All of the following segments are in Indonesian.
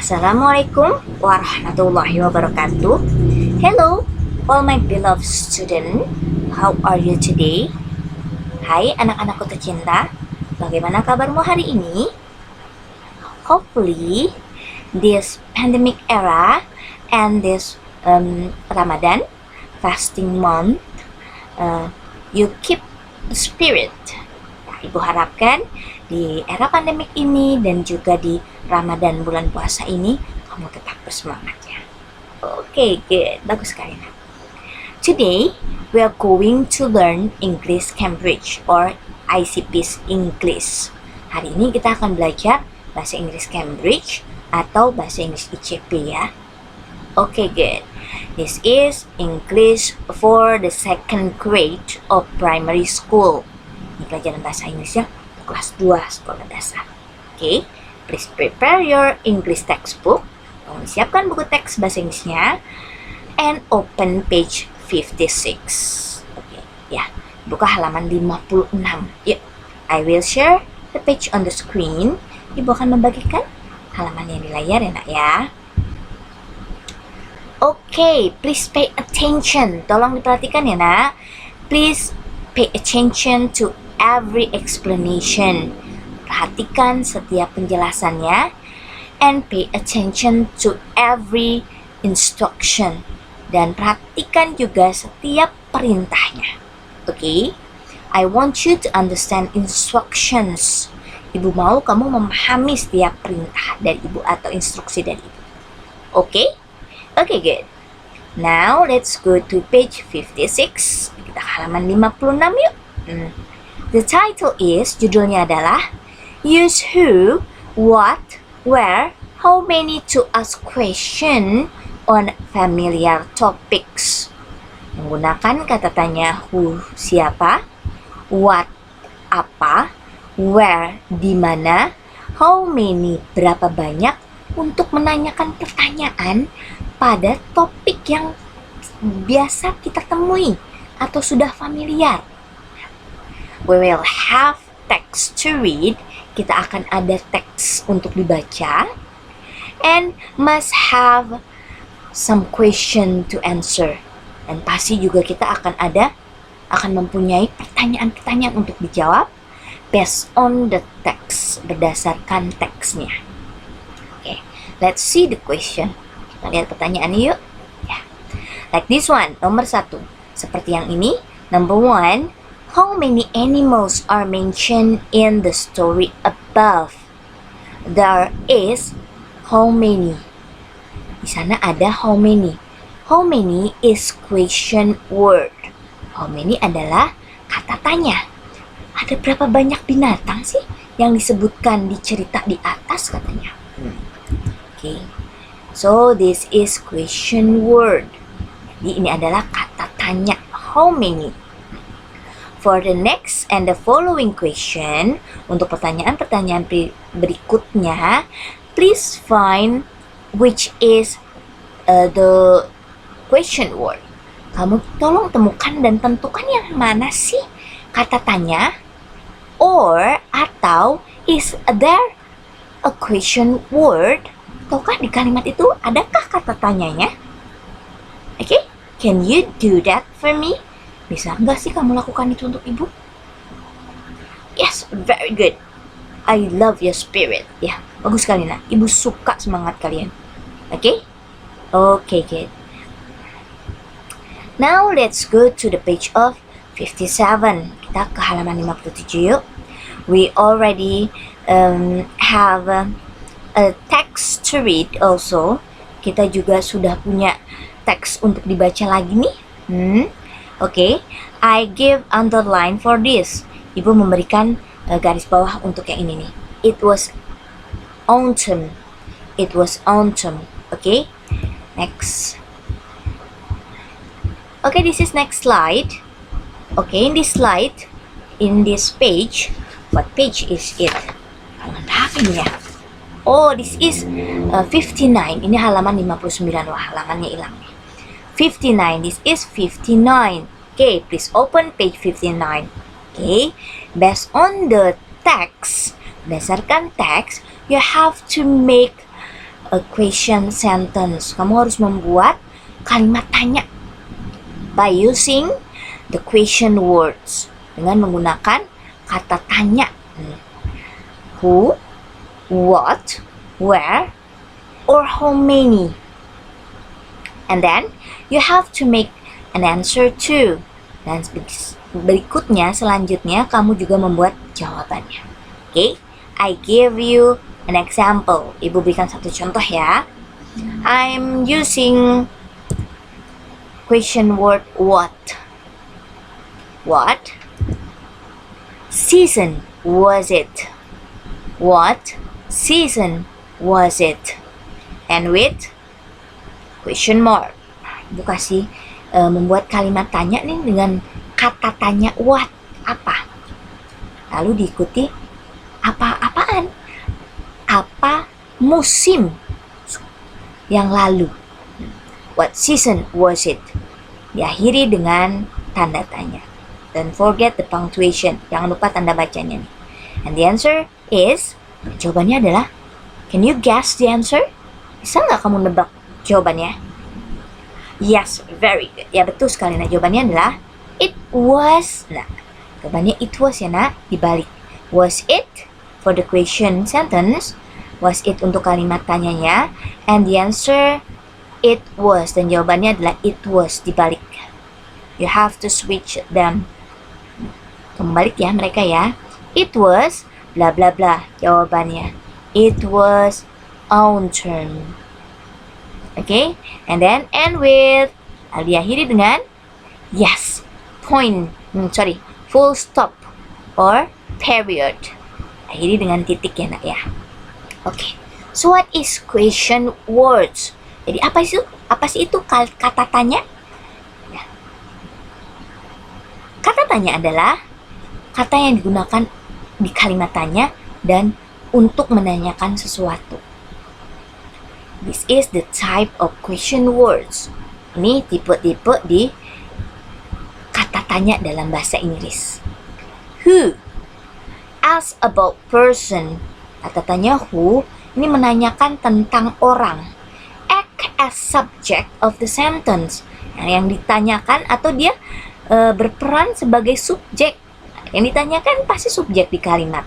Assalamualaikum warahmatullahi wabarakatuh. Hello, all my beloved student. How are you today? Hai anak-anakku tercinta, bagaimana kabarmu hari ini? Hopefully, this pandemic era and this Ramadan fasting month, you keep the spirit. Ibu harapkan di era pandemik ini dan juga di Ramadan bulan puasa ini kamu tetap bersemangat ya. Oke, good. Bagus sekali. Today we are going to learn English Cambridge or ICP's English. Hari ini kita akan belajar bahasa Inggris Cambridge atau bahasa Inggris ICP ya. Oke, good. This is English for the second grade of primary school. Ini pelajaran bahasa Inggrisnya kelas 2 sekolah dasar. Oke, please prepare your English textbook. Kamu siapkan buku teks bahasa Inggrisnya and open page 56. Oke, ya. Buka halaman 56. Yuk, I will share the page on the screen. Ibu akan membagikan halaman yang di layar ya, Nak ya. Oke, please pay attention. Tolong diperhatikan ya, Nak. Please pay attention to every explanation. Perhatikan setiap penjelasannya and pay attention to every instruction. Dan perhatikan juga setiap perintahnya. Okay? I want you to understand instructions. Ibu mau kamu memahami setiap perintah dari ibu atau instruksi dari ibu. Okay? Okay, good. Now, let's go to page 56. Kita ke halaman 56 yuk. The title is, judulnya adalah Use who, what, where, how many to ask question on familiar topics. Menggunakan kata tanya who, siapa, what, apa, where, di mana, how many, berapa banyak, untuk menanyakan pertanyaan pada topik yang biasa kita temui atau sudah familiar. We will have text to read. Kita akan ada teks untuk dibaca. And must have some question to answer. Dan pasti juga kita akan mempunyai pertanyaan-pertanyaan untuk dijawab based on the text, berdasarkan teksnya. Okay, let's see the question. Kita lihat pertanyaan yuk. Yeah. Like this one, nomor 1. Seperti yang ini, number 1. How many animals are mentioned in the story above? There is how many. Di sana ada how many. How many is question word. How many adalah kata tanya. Ada berapa banyak binatang sih yang disebutkan di cerita di atas katanya. Okay. So this is question word. Jadi ini adalah kata tanya. How many? For the next and the following question, untuk pertanyaan-pertanyaan berikutnya, please find which is the question word. Kamu tolong temukan dan tentukan yang mana sih kata tanya, or atau is there a question word? Ataukah di kalimat itu adakah kata tanyanya? Okay, can you do that for me? Bisa nggak sih kamu lakukan itu untuk ibu? Yes, very good. I love your spirit. Ya, bagus sekali nak. Ibu suka semangat kalian. Okay? Okay, good. Now let's go to the page of 57. Kita ke halaman 57 yuk. We already have a text to read also. Kita juga sudah punya teks untuk dibaca lagi nih. Okay, I give underline for this. Ibu memberikan garis bawah untuk yang ini nih. It was autumn. It was autumn. Okay, next. Okay, this is next slide. Okay, in this slide, in this page, what page is it? Halaman berapa ini ya? Oh, this is 59. Ini halaman 59. Wah, halamannya hilang nih. 59. This is 59. Okay, please open page 59. Okay, based on the text, berdasarkan teks, you have to make a question sentence. Kamu harus membuat kalimat tanya by using the question words, dengan menggunakan kata tanya. Who, what, where, or how many. And then you have to make an answer too. Dan berikutnya, selanjutnya kamu juga membuat jawabannya. Okay, I give you an example. Ibu berikan satu contoh ya. I'm using question word what. What season was it? What season was it? And with question mark. Ibu kasih membuat kalimat tanya nih dengan kata tanya what, apa. Lalu diikuti apa-apaan. Apa musim yang lalu. What season was it? Diakhiri dengan tanda tanya. Don't forget the punctuation. Jangan lupa tanda bacanya nih. And the answer is, jawabannya adalah, can you guess the answer? Bisa nggak kamu nebak jawabannya? Yes, very good. Ya, betul sekali. Nah, jawabannya adalah it was. Nah, jawabannya it was ya nak, dibalik. Was it for the question sentence? Was it untuk kalimat tanyanya? And the answer, it was. Dan jawabannya adalah it was, dibalik. You have to switch them. Kembalik ya mereka ya. It was bla bla bla. Jawabannya, it was autumn. Okay, and then end with, diakhiri dengan yes, full stop or period. Akhiri dengan titik ya nak ya. Okay, so what is question words? Jadi apa sih itu kata tanya? Ya. Kata tanya adalah kata yang digunakan di kalimat tanya dan untuk menanyakan sesuatu. This is the type of question words. Ini tipe-tipe di kata tanya dalam bahasa Inggris. Who? Ask about person. Kata tanya who ini menanyakan tentang orang. Act as subject of the sentence. Yang ditanyakan atau dia berperan sebagai subjek. Yang ditanyakan pasti subjek di kalimat.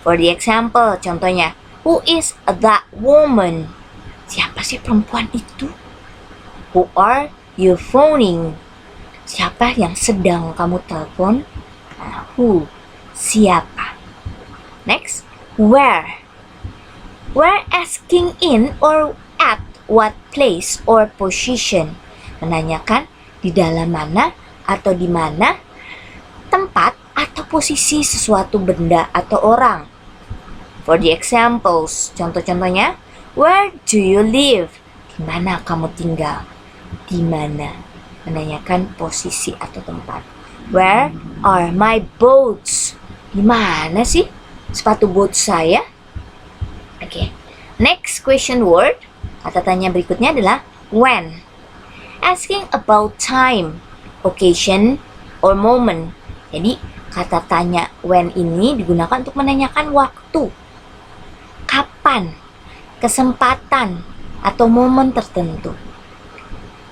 For the example, contohnya, who is that woman? Siapa sih perempuan itu? Who are you phoning? Siapa yang sedang kamu telepon? Who? Siapa? Next, where? Where asking in or at what place or position? Menanyakan di dalam mana atau di mana, tempat atau posisi sesuatu benda atau orang. For the examples, contoh-contohnya, where do you live? Di mana kamu tinggal? Di mana? Menanyakan posisi atau tempat. Where are my boots? Di mana sih sepatu boot saya? Okay. Next question word, kata tanya berikutnya adalah when. Asking about time, occasion, or moment. Jadi kata tanya when ini digunakan untuk menanyakan waktu, kapan, kesempatan, atau momen tertentu.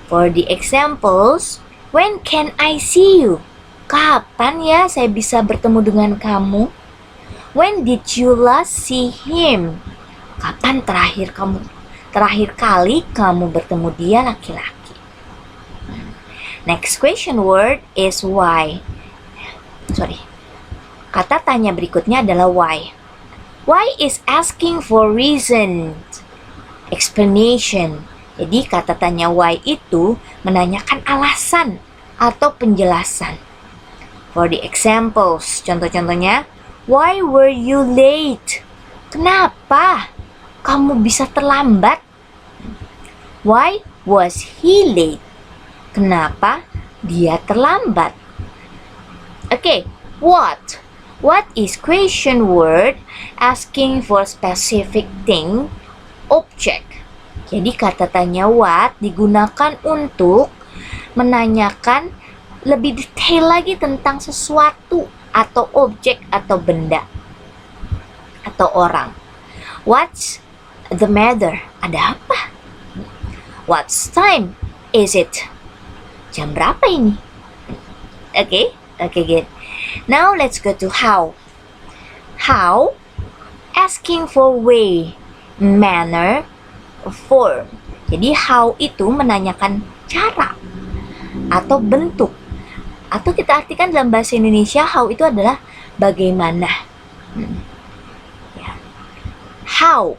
For the examples, when can I see you? Kapan ya saya bisa bertemu dengan kamu? When did you last see him? Kapan terakhir kali kamu bertemu dia laki-laki? Next question word is why. Kata tanya berikutnya adalah why. Why is asking for reason, explanation. Jadi kata tanya why itu menanyakan alasan atau penjelasan. For the examples, contoh-contohnya, why were you late? Kenapa kamu bisa terlambat? Why was he late? Kenapa dia terlambat? Okay, what? What is question word asking for specific thing, object. Jadi kata tanya what digunakan untuk menanyakan lebih detail lagi tentang sesuatu atau objek atau benda atau orang. What's the matter? Ada apa? What time is it? Jam berapa ini? Okay, good. Now let's go to how. How, asking for way, manner, form. Jadi how itu menanyakan cara atau bentuk. Atau kita artikan dalam bahasa Indonesia, how itu adalah bagaimana. How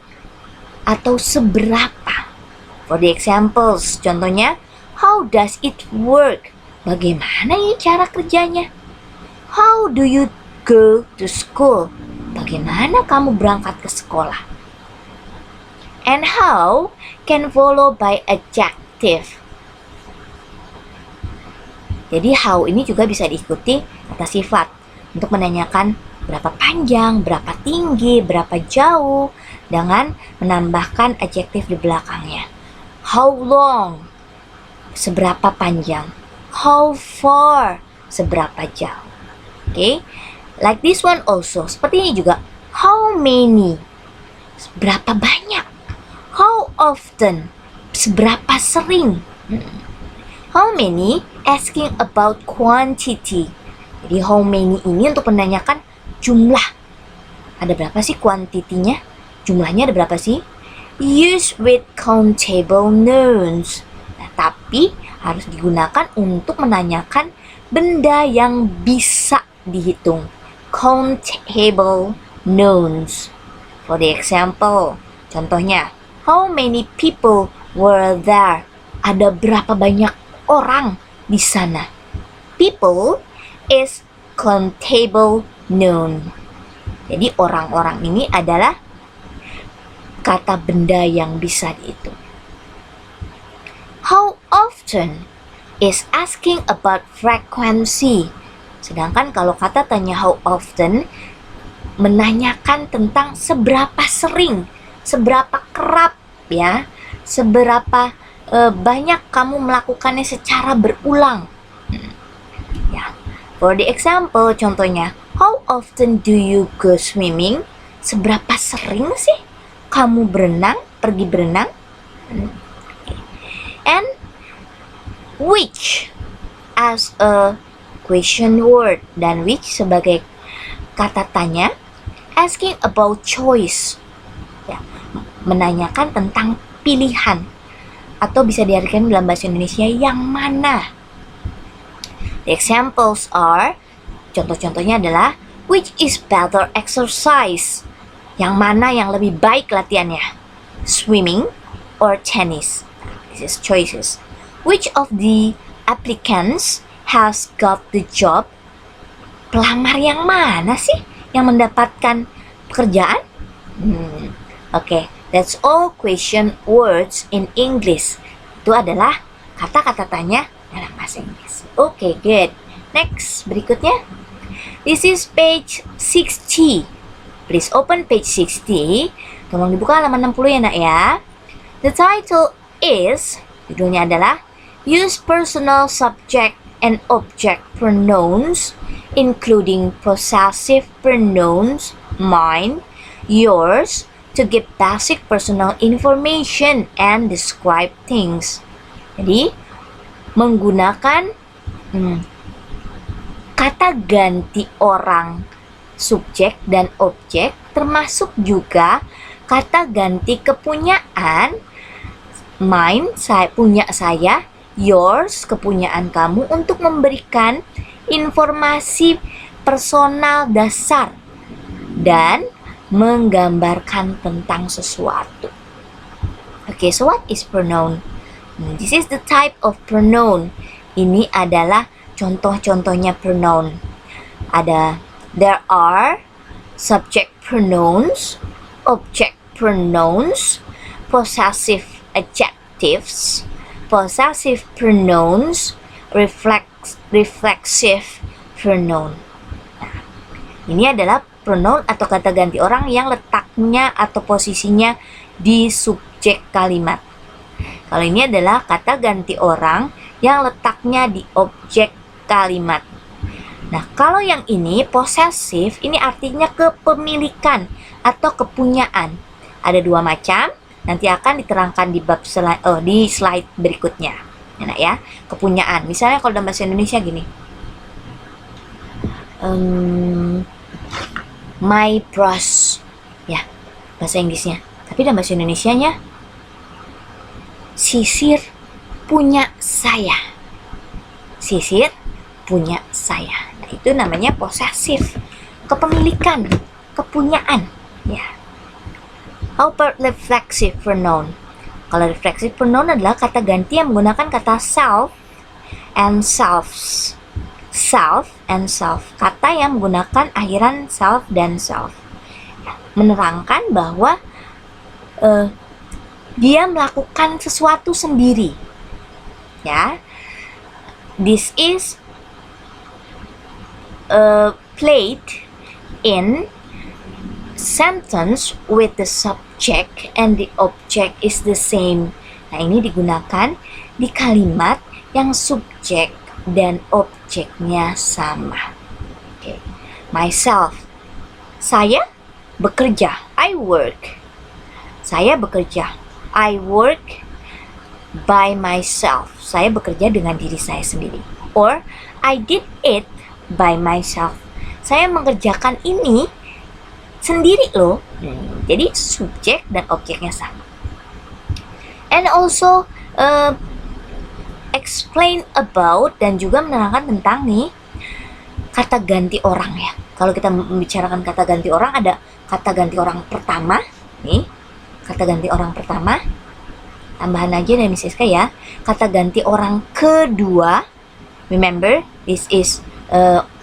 atau seberapa. For the examples, contohnya, how does it work? Bagaimana ya cara kerjanya? How do you go to school? Bagaimana kamu berangkat ke sekolah? And how can follow by adjective. Jadi how ini juga bisa diikuti kata sifat untuk menanyakan berapa panjang, berapa tinggi, berapa jauh dengan menambahkan adjektif di belakangnya. How long? Seberapa panjang. How far? Seberapa jauh. Okay? Like this one also. Seperti ini juga. How many? Berapa banyak? How often? Seberapa sering? How many? Asking about quantity. Jadi how many ini untuk menanyakan jumlah. Ada berapa sih kuantitinya? Jumlahnya ada berapa sih? Use with countable nouns. Nah, tapi harus digunakan untuk menanyakan benda yang bisa dihitung. Countable nouns. For the example, contohnya, how many people were there? Ada berapa banyak orang di sana? People is countable noun. Jadi orang-orang ini adalah kata benda yang bisa dihitung. How often is asking about frequency. Sedangkan kalau kata tanya how often menanyakan tentang seberapa sering, seberapa kerap ya, seberapa banyak kamu melakukannya secara berulang. Ya. For the example, contohnya, how often do you go swimming? Seberapa sering sih kamu pergi berenang? And which as a question word, dan which sebagai kata tanya, asking about choice, ya, menanyakan tentang pilihan, atau bisa diartikan dalam bahasa Indonesia yang mana. The examples are, contoh-contohnya adalah, which is better exercise? Yang mana yang lebih baik latihannya? Swimming or tennis? This is choices. Which of the applicants has got the job? Pelamar yang mana sih yang mendapatkan pekerjaan? Okay, that's all question words in English. Itu adalah kata-kata tanya dalam bahasa Inggris. Okay, good. Next, berikutnya. This is page 60. Please open page 60. Tolong dibuka halaman 60 ya nak ya. The title is, judulnya adalah Use personal subject and object pronouns, including possessive pronouns, mine, yours, to give basic personal information and describe things. Jadi, menggunakan kata ganti orang, subjek dan objek, termasuk juga kata ganti kepunyaan, mine, punya saya, yours, kepunyaan kamu, untuk memberikan informasi personal dasar dan menggambarkan tentang sesuatu. Okay, so what is pronoun? This is the type of pronoun. Ini adalah contoh-contohnya pronoun. There are subject pronouns, object pronouns, possessive adjectives, possessive pronouns, reflexive pronoun. Nah, ini adalah pronoun atau kata ganti orang yang letaknya atau posisinya di subjek kalimat. Kalau ini adalah kata ganti orang yang letaknya di objek kalimat. Nah, kalau yang ini possessive, ini artinya kepemilikan atau kepunyaan. Ada dua macam. nanti akan diterangkan di di slide berikutnya. Enak ya, kepunyaan. Misalnya kalau dalam bahasa Indonesia gini. My brush. Ya, bahasa Inggrisnya. Tapi dalam bahasa Indonesianya sisir punya saya. Sisir punya saya. Nah, itu namanya posesif. Kepemilikan, kepunyaan. Ya. How about reflexive pronoun? Kalau reflexive pronoun adalah kata ganti yang menggunakan kata self and selves. Self and self. Kata yang menggunakan akhiran self dan self. Menerangkan bahwa dia melakukan sesuatu sendiri. Ya. This is played in sentence with the subject and the object is the same. Nah, ini digunakan di kalimat yang subjek dan objeknya sama. Okay. Myself. Saya bekerja. I work. Saya bekerja. I work by myself. Saya bekerja dengan diri saya sendiri. Or I did it by myself. Saya mengerjakan ini sendiri loh. Jadi subjek dan objeknya sama. And also explain about dan juga menerangkan tentang nih kata ganti orang ya. Kalau kita membicarakan kata ganti orang, ada kata ganti orang pertama nih. Kata ganti orang pertama. Tambahan aja dari Miss Siska ya. Kata ganti orang kedua. Remember, this is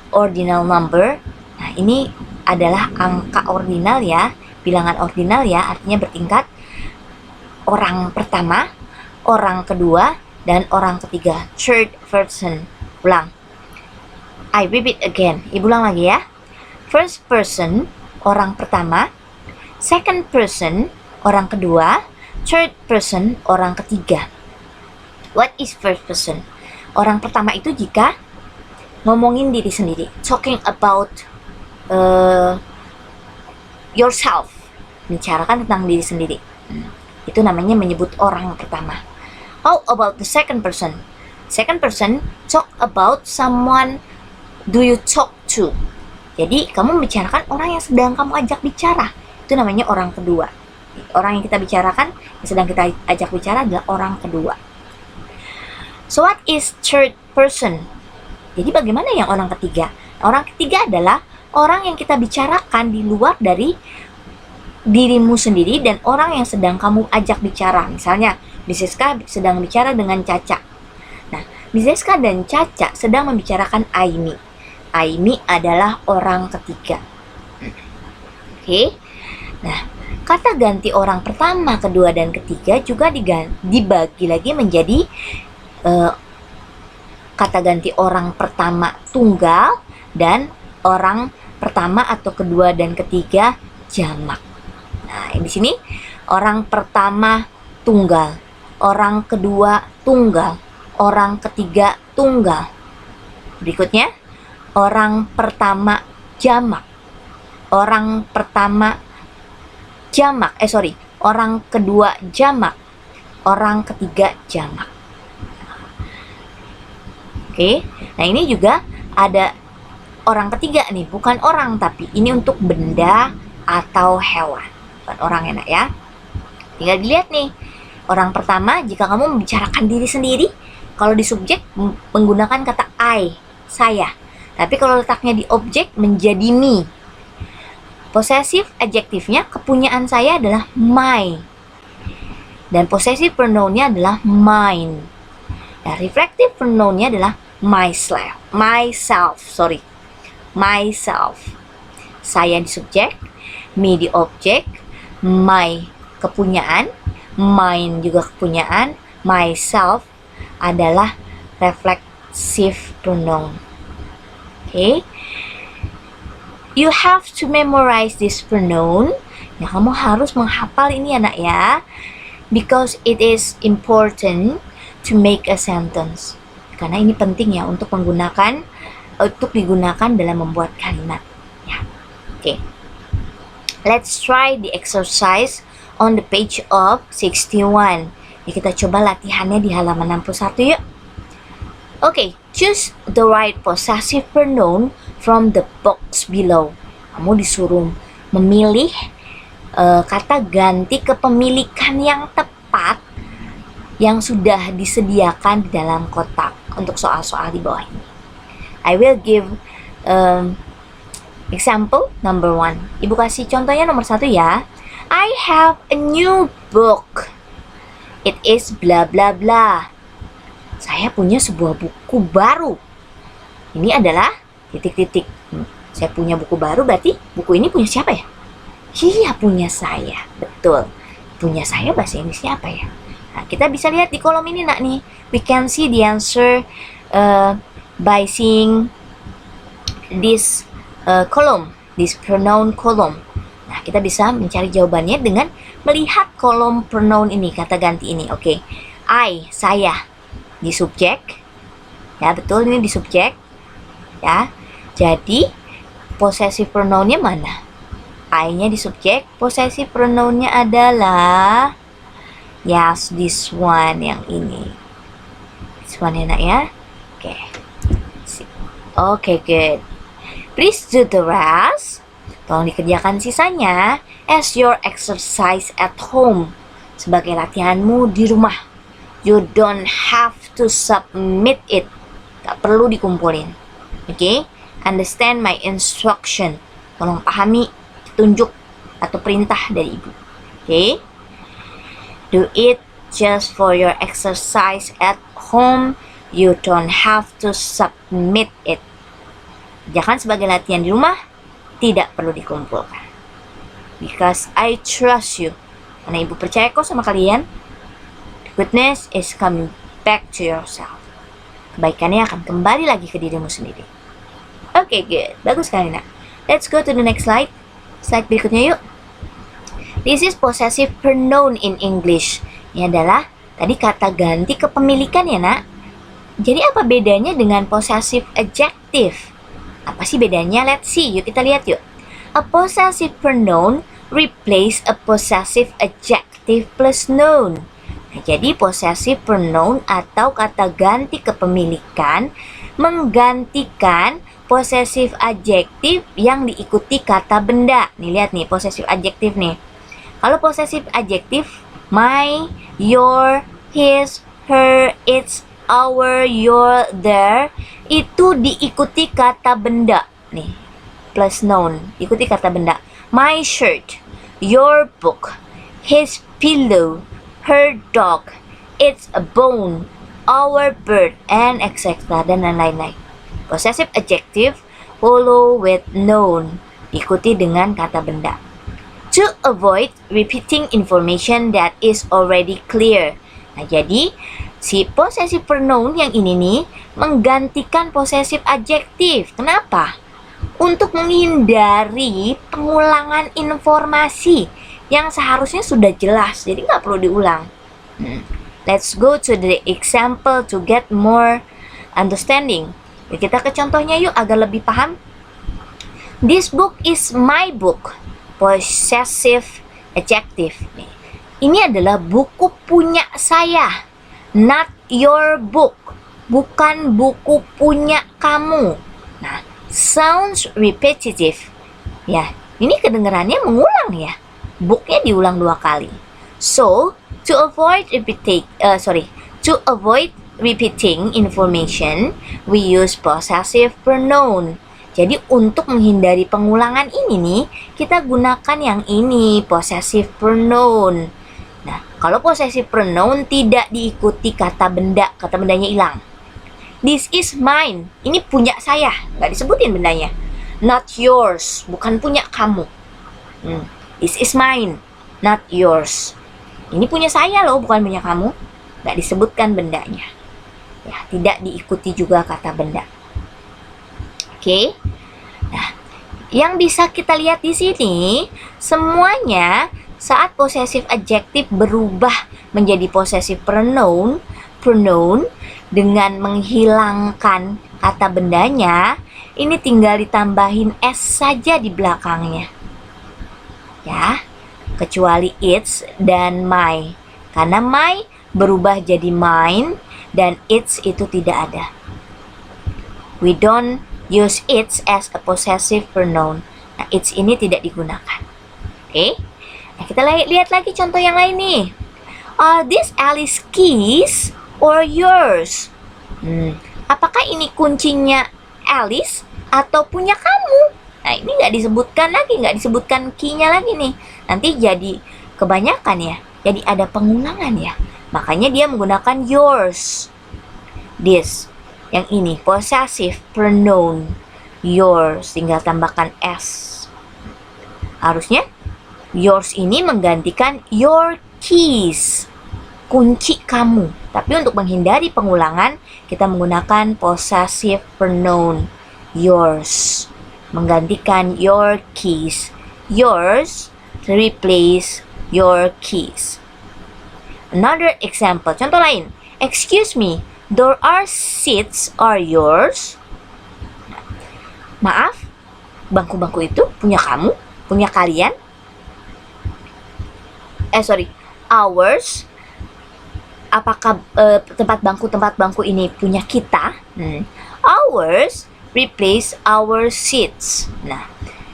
ordinal number. Nah, ini adalah angka ordinal ya, bilangan ordinal ya, artinya bertingkat. Orang pertama, orang kedua, dan orang ketiga. Third person. Ulang. I repeat again. Ibu ulang lagi ya. First person, orang pertama. Second person, orang kedua. Third person, orang ketiga. What is first person? Orang pertama itu jika ngomongin diri sendiri. Talking about yourself, bicarakan tentang diri sendiri. Itu namanya menyebut orang pertama. How about the second person? Second person talk about someone do you talk to. Jadi kamu membicarakan orang yang sedang kamu ajak bicara. Itu namanya orang kedua. Orang yang kita bicarakan, yang sedang kita ajak bicara adalah orang kedua. So what is third person? Jadi bagaimana yang orang ketiga? Orang ketiga adalah orang yang kita bicarakan di luar dari dirimu sendiri dan orang yang sedang kamu ajak bicara. Misalnya, Miss Siska sedang bicara dengan Caca. Nah, Miss Siska dan Caca sedang membicarakan Aimi. Aimi adalah orang ketiga. Oke. Nah, kata ganti orang pertama, kedua, dan ketiga juga dibagi lagi menjadi kata ganti orang pertama tunggal dan orang pertama atau kedua dan ketiga jamak. Nah, di sini orang pertama tunggal, orang kedua tunggal, orang ketiga tunggal. Berikutnya, orang pertama jamak, orang pertama jamak, orang kedua jamak, orang ketiga jamak. Oke, nah ini juga ada orang ketiga nih, bukan orang, tapi ini untuk benda atau hewan, bukan orang, enak ya. Tinggal dilihat nih, orang pertama jika kamu membicarakan diri sendiri, kalau di subjek menggunakan kata I, saya. Tapi kalau letaknya di objek menjadi me. Possessive adjektifnya, kepunyaan saya adalah my. Dan possessive pronounnya adalah mine. Dan reflective pronounnya adalah myself. Myself. Saya di subjek, me di objek, my kepunyaan, mine juga kepunyaan, myself adalah reflexive pronoun. Okay? You have to memorize this pronoun. Ya, kamu harus menghafal ini anak ya. Because it is important to make a sentence. Karena ini penting ya untuk digunakan dalam membuat kalimat. Ya. Oke. Let's try the exercise on the page of 61. Ya, kita coba latihannya di halaman 61 yuk. Okay, choose the right possessive pronoun from the box below. Kamu disuruh memilih kata ganti kepemilikan yang tepat yang sudah disediakan di dalam kotak untuk soal-soal di bawah ini. I will give example number 1. Ibu kasih contohnya nomor 1 ya. I have a new book. It is bla bla bla. Saya punya sebuah buku baru. Ini adalah titik-titik. Saya punya buku baru, berarti buku ini punya siapa ya? Iya, punya saya. Betul. Punya saya bahasa Inggrisnya apa ya? Nah, kita bisa lihat di kolom ini nak nih. We can see the answer by seeing this column, this pronoun column. Nah, kita bisa mencari jawabannya dengan melihat kolom pronoun ini, kata ganti ini. Oke. I, saya, di subjek. Ya, betul, ini di subjek. Ya. Jadi, possessive pronounnya mana? I-nya di subjek, possessive pronounnya adalah yes, this one, yang ini. This one ya nak ya. Oke. Oke, good. Please do the rest. Tolong dikerjakan sisanya as your exercise at home. Sebagai latihanmu di rumah. You don't have to submit it. Gak perlu dikumpulin. Oke? Understand my instruction. Tolong pahami tunjuk atau perintah dari ibu. Oke? Do it just for your exercise at home. You don't have to submit it. Kerjakan sebagai latihan di rumah. Tidak perlu dikumpulkan. Because I trust you. Karena ibu percaya kok sama kalian. Goodness is coming back to yourself. Kebaikannya akan kembali lagi ke dirimu sendiri. Oke, good. Bagus sekali nak. Let's go to the next slide. Slide berikutnya yuk. This is possessive pronoun in English. Ini adalah tadi kata ganti kepemilikan ya nak. Jadi apa bedanya dengan possessive adjective? Apa sih bedanya? Let's see. Yuk kita lihat yuk. A possessive pronoun replace a possessive adjective plus noun. Nah, jadi possessive pronoun atau kata ganti kepemilikan menggantikan possessive adjective yang diikuti kata benda. Nih lihat nih possessive adjective nih. Kalau possessive adjective my, your, his, her, its, our, your, their itu diikuti kata benda nih plus noun, ikuti kata benda. My shirt, your book, his pillow, her dog, its a bone, our bird, and etc. dan lain-lain. Possessive adjective follow with noun, diikuti dengan kata benda. To avoid repeating information that is already clear. Nah, jadi si possessive pronoun yang ini nih menggantikan possessive adjective. Kenapa? Untuk menghindari pengulangan informasi yang seharusnya sudah jelas, jadi nggak perlu diulang. Let's go to the example to get more understanding. Yuk kita ke contohnya yuk agar lebih paham. This book is my book. Possessive adjective. Ini adalah buku punya saya. Not your book. Bukan buku punya kamu. Nah, sounds repetitive. Ya, ini kedengarannya mengulang ya. Booknya diulang 2 kali. So, to avoid repeating information, we use possessive pronoun. Jadi untuk menghindari pengulangan ini nih, kita gunakan yang ini, possessive pronoun. Nah, kalau possessive pronoun tidak diikuti kata bendanya hilang. This is mine, ini punya saya, nggak disebutin bendanya. Not yours, bukan punya kamu. This is mine, not yours. Ini punya saya loh, bukan punya kamu. Nggak disebutkan bendanya. Ya, tidak diikuti juga kata benda. Oke. Nah, yang bisa kita lihat di sini semuanya saat possessive adjective berubah menjadi possessive pronoun dengan menghilangkan kata bendanya, ini tinggal ditambahin s saja di belakangnya. Ya. kecuali its dan my. Karena my berubah jadi mine dan its itu tidak ada. We don't use its as a possessive pronoun. Nah, its ini tidak digunakan. Oke. Nah, kita lihat lagi contoh yang lain nih. Are these Alice keys or yours? Apakah ini kuncinya Alice atau punya kamu? Nah, ini nggak disebutkan key-nya lagi nih. Nanti jadi kebanyakan ya. Jadi ada pengulangan ya. Makanya dia menggunakan yours. This. Yang ini possessive pronoun. Yours. Tinggal tambahkan s. Harusnya yours ini menggantikan your keys. Kunci kamu. Tapi untuk menghindari pengulangan, kita menggunakan possessive pronoun. Yours. Menggantikan your keys. Yours replace your keys. Another example. Contoh lain. Excuse me, there are seats are yours? Maaf, bangku-bangku itu punya kamu? Punya kalian? Ours. Apakah tempat bangku ini punya kita? Ours replace our seats. Nah,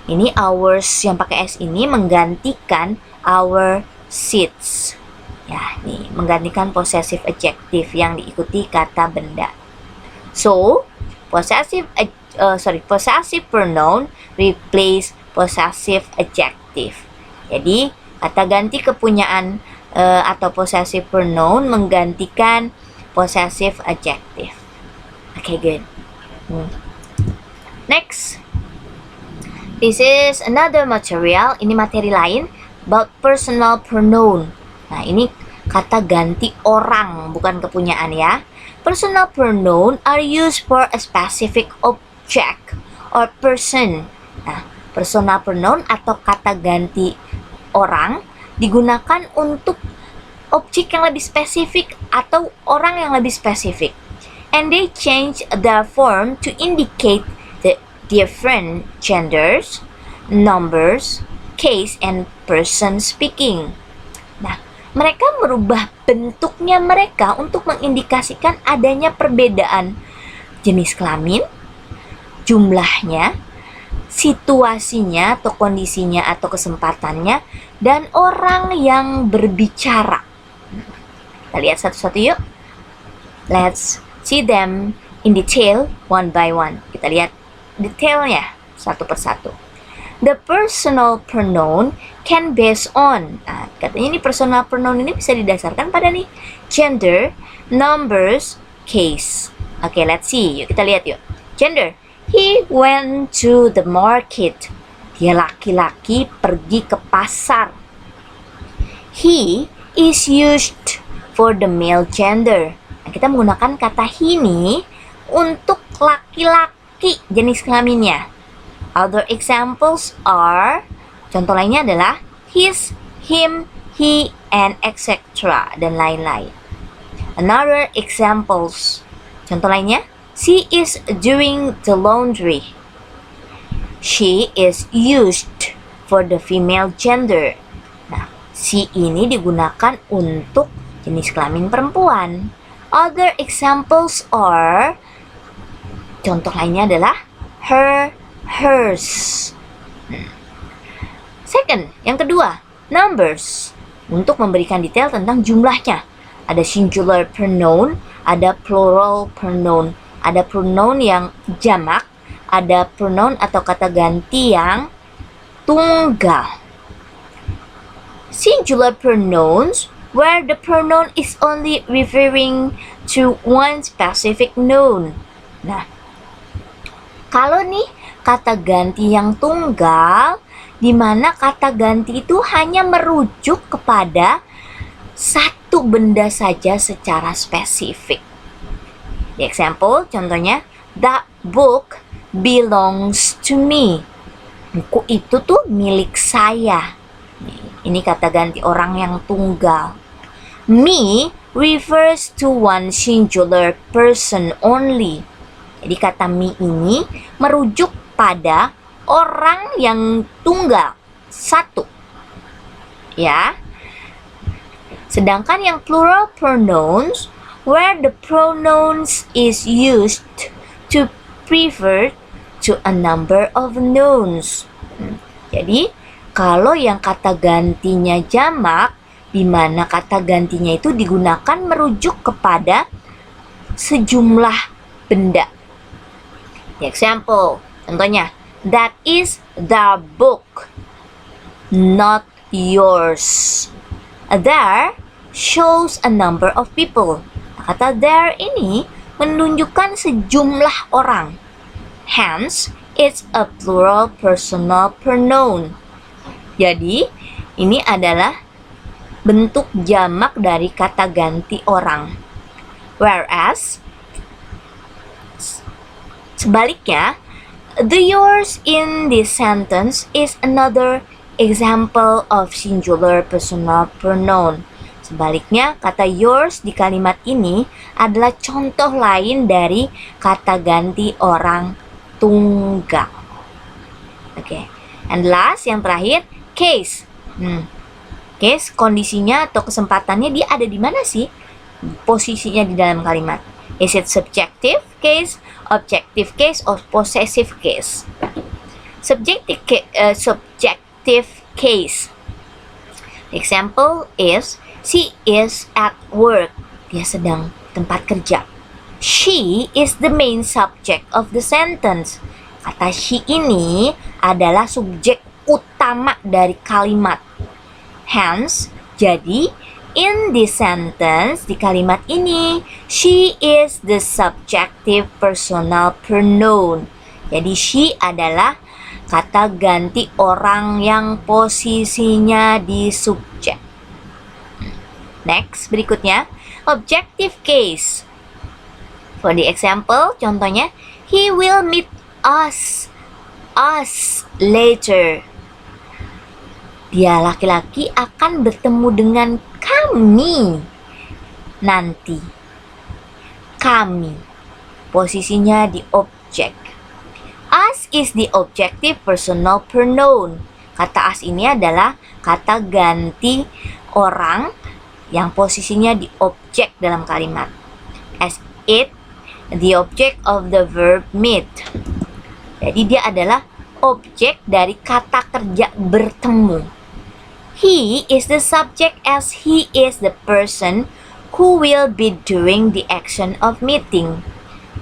ini ours yang pakai s ini menggantikan our seats. Ya, nih menggantikan possessive adjective yang diikuti kata benda. So, possessive pronoun replace possessive adjective. Jadi, kata ganti kepunyaan atau possessive pronoun menggantikan possessive adjective. Okay, good. Next. This is another material. Ini materi lain about personal pronoun. Nah, ini kata ganti orang, bukan kepunyaan ya. Personal pronoun are used for a specific object or person. Nah, personal pronoun atau kata ganti orang digunakan untuk objek yang lebih spesifik atau orang yang lebih spesifik. And they change their form to indicate the different genders, numbers, case, and person speaking. Nah, mereka merubah bentuknya mereka untuk mengindikasikan adanya perbedaan jenis kelamin, jumlahnya, situasinya atau kondisinya atau kesempatannya, dan orang yang berbicara. Kita lihat satu-satu yuk. Let's see them in detail one by one. Kita lihat detailnya satu persatu. The personal pronoun can based on. Nah, katanya ini personal pronoun ini bisa didasarkan pada nih gender, numbers, case. Oke, let's see. Yuk kita lihat yuk. Gender. He went to the market. Dia laki-laki pergi ke pasar. He is used for the male gender. Nah, kita menggunakan kata he ini untuk laki-laki jenis kelaminnya. Other examples are, contoh lainnya adalah his, him, he, and etc. dan lain-lain. Another examples, contoh lainnya, she is doing the laundry. She is used for the female gender. Nah, she ini digunakan untuk jenis kelamin perempuan. Other examples are, contoh lainnya adalah her, hers. Second, yang kedua, numbers. Untuk memberikan detail tentang jumlahnya. Ada singular pronoun, ada plural pronoun. Ada pronoun yang jamak, ada pronoun atau kata ganti yang tunggal. Singular pronouns where the pronoun is only referring to one specific noun. Nah, kalau nih kata ganti yang tunggal, di mana kata ganti itu hanya merujuk kepada satu benda saja secara spesifik. The example, contohnya, that book belongs to me. Buku itu tuh milik saya. Ini kata ganti orang yang tunggal. Me refers to one singular person only. Jadi kata me ini merujuk pada orang yang tunggal, satu. ya. Sedangkan yang plural pronouns, where the pronouns is used to refer to a number of nouns. Jadi, kalau yang kata gantinya jamak, di mana kata gantinya itu digunakan merujuk kepada sejumlah benda. Example, contohnya, that is the book, not yours. There shows a number of people. Kata there ini menunjukkan sejumlah orang. Hence, it's a plural personal pronoun. Jadi, ini adalah bentuk jamak dari kata ganti orang. Whereas, sebaliknya, the yours in this sentence is another example of singular personal pronoun. Sebaliknya, kata yours di kalimat ini adalah contoh lain dari kata ganti orang tunggal. Oke. And last, yang terakhir, case. Case, kondisinya atau kesempatannya dia ada di mana sih? Posisinya di dalam kalimat. Is it subjective case, objective case, or possessive case? Subjective case. Example is, she is at work. Dia sedang tempat kerja. She is the main subject of the sentence. Kata she ini adalah subjek utama dari kalimat. Hence, jadi in this sentence, di kalimat ini, she is the subjective personal pronoun. Jadi she adalah kata ganti orang yang posisinya di subjek. Next, berikutnya, objective case. For the example, contohnya, he will meet us later. Dia laki-laki akan bertemu dengan kami nanti. Kami, posisinya di objek. Us is the objective personal pronoun. Kata us ini adalah kata ganti orang yang posisinya di objek dalam kalimat. As it, the object of the verb meet. Jadi dia adalah objek dari kata kerja bertemu. He is the subject as he is the person who will be doing the action of meeting.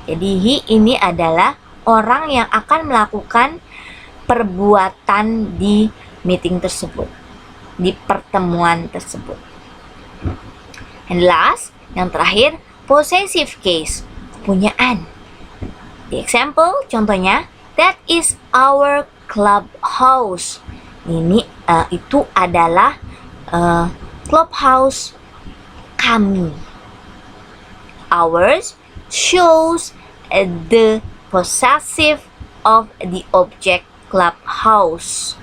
Jadi he ini adalah orang yang akan melakukan perbuatan di meeting tersebut, di pertemuan tersebut. And last, yang terakhir, possessive case, kepunyaan. The example, contohnya, that is our clubhouse. Ini itu adalah clubhouse kami. Ours shows the possessive of the object clubhouse.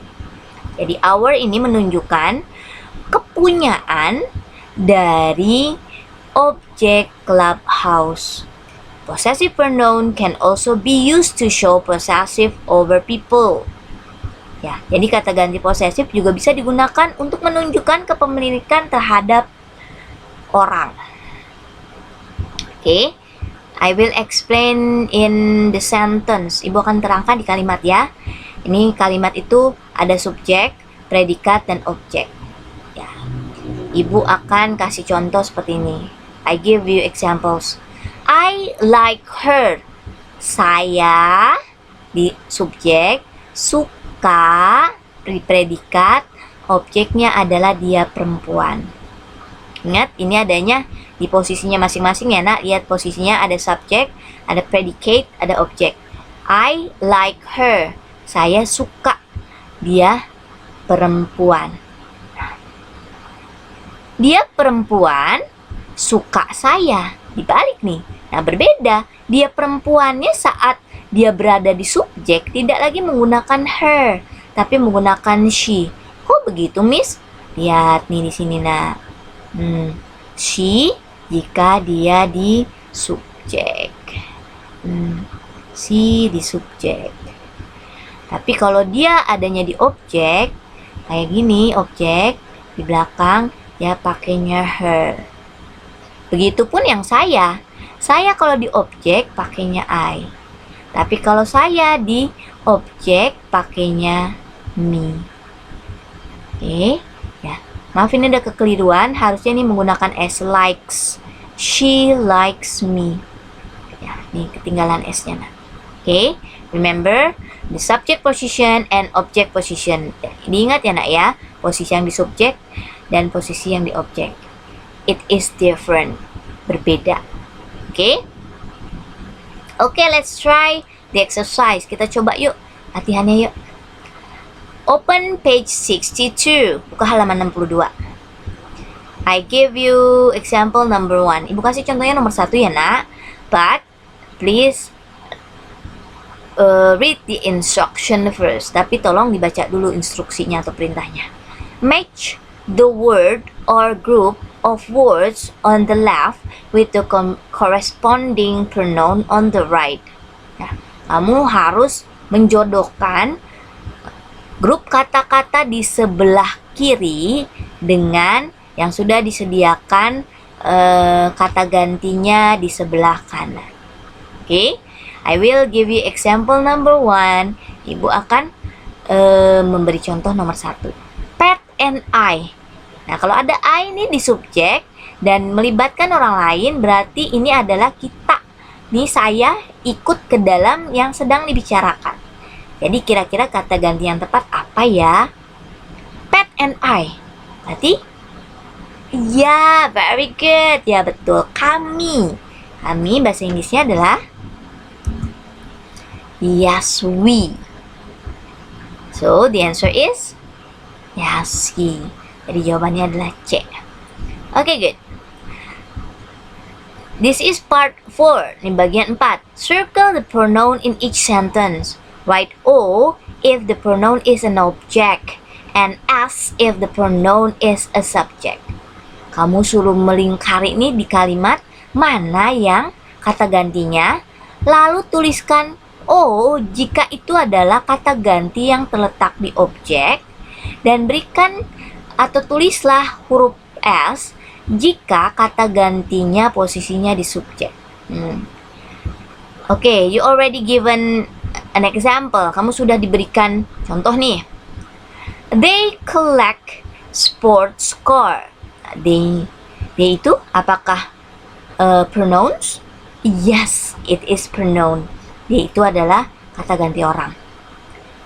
Jadi our ini menunjukkan kepunyaan dari objek clubhouse. Possessive pronoun can also be used to show possessive over people. Ya, jadi kata ganti possessive juga bisa digunakan untuk menunjukkan kepemilikan terhadap orang. Oke, I will explain in the sentence. Ibu akan terangkan di kalimat ya. Ini kalimat itu ada subjek, predikat, dan objek. Ya. Ibu akan kasih contoh seperti ini. I give you examples. I like her. Saya di subjek, suka di predikat, objeknya adalah dia perempuan. Ingat, ini adanya di posisinya masing-masing ya nak. Lihat posisinya ada subjek, ada predicate, ada objek. I like her. Saya suka dia perempuan. Dia perempuan, suka saya. Dibalik nih. Nah, berbeda. Dia perempuannya saat dia berada di subjek tidak lagi menggunakan her, tapi menggunakan she. Kok begitu, Miss? Lihat nih di sini nak. She jika dia di subjek. She di subjek. Tapi kalau dia adanya di objek, kayak gini, objek, Di belakang ya pakainya her. Begitupun yang saya. Saya kalau di objek pakainya I. Tapi kalau saya di objek pakainya me. Oke, ya. Maaf ini ada kekeliruan, harusnya ini menggunakan S, likes. She likes me. Ya, ini ketinggalan S-nya. Nah. Oke, remember the subject position and object position. Diingat ya nak ya, posisi yang di subjek dan posisi yang di objek. It is different, berbeda. Oke? Oke, let's try the exercise. Kita coba yuk, latihannya yuk. Open page 62, buka halaman 62. I give you example number 1. Ibu kasih contohnya nomor 1 ya nak. But please read the instruction first. Tapi tolong dibaca dulu instruksinya atau perintahnya. Match the word or group of words on the left with the corresponding pronoun on the right. Nah, kamu harus menjodohkan grup kata-kata di sebelah kiri dengan yang sudah disediakan kata gantinya di sebelah kanan. Oke, I will give you example number 1. Ibu akan memberi contoh nomor 1. Pat and I. Nah, kalau ada I ini di subjek dan melibatkan orang lain, berarti ini adalah kita. Nih saya ikut ke dalam yang sedang dibicarakan. Jadi kira-kira kata ganti yang tepat apa ya? Pat and I. Berarti ya, very good. Ya, betul. Kami. Kami bahasa Inggrisnya adalah yes, we. So, the answer is yes, we. Jadi jawabannya adalah C. Okay, good. This is part 4. Ini bagian 4. Circle the pronoun in each sentence. Write O if the pronoun is an object and S if the pronoun is a subject. Kamu suruh melingkari ini di kalimat mana yang kata gantinya, lalu tuliskan O jika itu adalah kata ganti yang terletak di objek, dan berikan atau tulislah huruf S jika kata gantinya posisinya di subjek. Okay, you already given an example. Kamu sudah diberikan contoh nih. They collect sports car. They itu apakah pronouns? Yes, it is pronoun. They itu adalah kata ganti orang.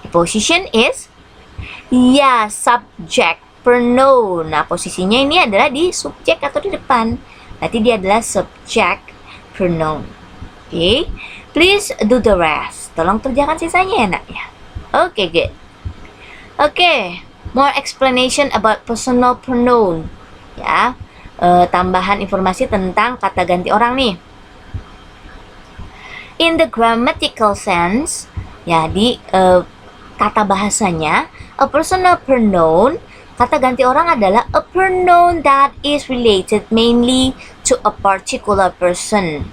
The position is subject pronoun. Nah, posisinya ini adalah di subjek atau di depan. Berarti dia adalah subject pronoun. Okay, please do the rest. Tolong kerjakan sisanya ya nak ya. Okay, good. Okay, more explanation about personal pronoun. Ya, tambahan informasi tentang kata ganti orang nih. In the grammatical sense, ya di tata bahasanya, a personal pronoun, kata ganti orang adalah a pronoun that is related mainly to a particular person.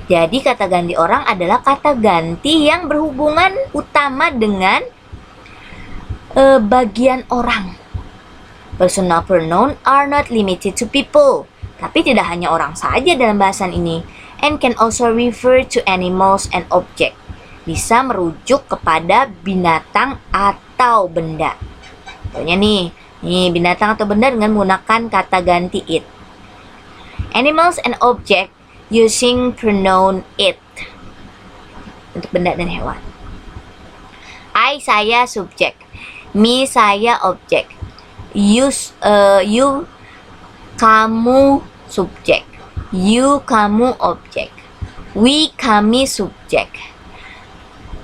Jadi kata ganti orang adalah kata ganti yang berhubungan utama dengan bagian orang. Personal pronoun are not limited to people. Tapi tidak hanya orang saja dalam bahasan ini. And can also refer to animals and object. Bisa merujuk kepada binatang atau benda. Contohnya nih binatang atau benda dengan menggunakan kata ganti it. Animals and object using pronoun it. Untuk benda dan hewan. I, saya, subjek. Me, saya, objek. You, kamu, subjek. You, kamu, objek. We, kami, subjek.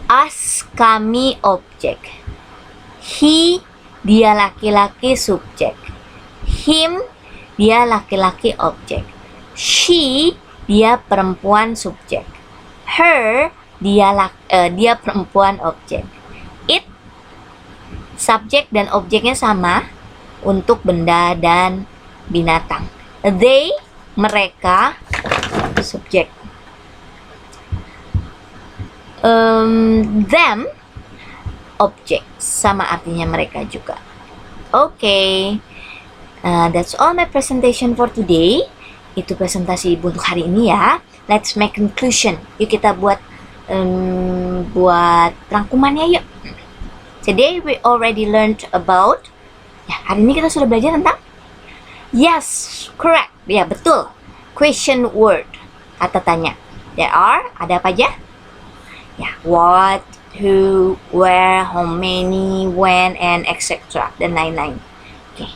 Us, kami, objek. He, dia laki-laki, subjek. Him, dia laki-laki, objek. She, dia perempuan, subjek. Her, dia perempuan, objek. It, subjek dan objeknya sama untuk benda dan binatang. They, mereka, subjek. Them, objek, sama artinya mereka juga. Okay, that's all my presentation for today. Itu presentasi Ibu untuk hari ini ya. Let's make conclusion. Yuk kita buat rangkumannya yuk. Today we already learned about. Ya, hari ini kita sudah belajar tentang. Yes, correct. Ya, betul. Question word. Kata tanya. There are, ada apa aja? Ya, what, who, where, how many, when, and etc. Dan lain-lain. Okay.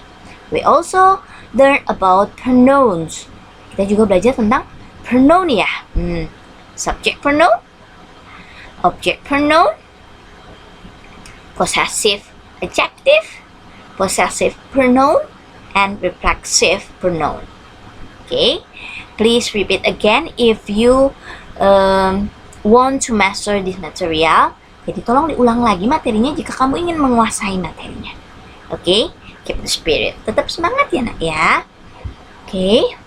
We also learn about pronouns. Kita juga belajar tentang pronoun ya. Subject pronoun, object pronoun, possessive adjective, possessive pronoun, and reflexive pronoun. Okay, please repeat again if you want to master this material. Jadi tolong diulang lagi materinya jika kamu ingin menguasai materinya. Okay, keep the spirit. Tetap semangat ya nak ya. Okay,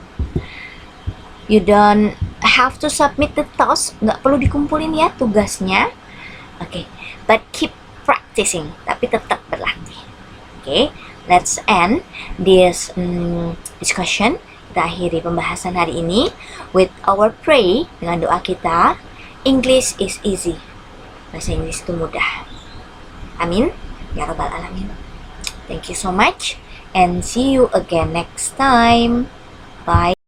you don't have to submit the task. Nggak perlu dikumpulin ya tugasnya. Okay, but keep practicing. Tapi tetap berlatih. Okay, let's end this discussion. Kita akhiri pembahasan hari ini with our pray, dengan doa kita. English is easy. Bahasa Inggris itu mudah. Amin. Ya Rabbal Alamin. Thank you so much and see you again next time. Bye.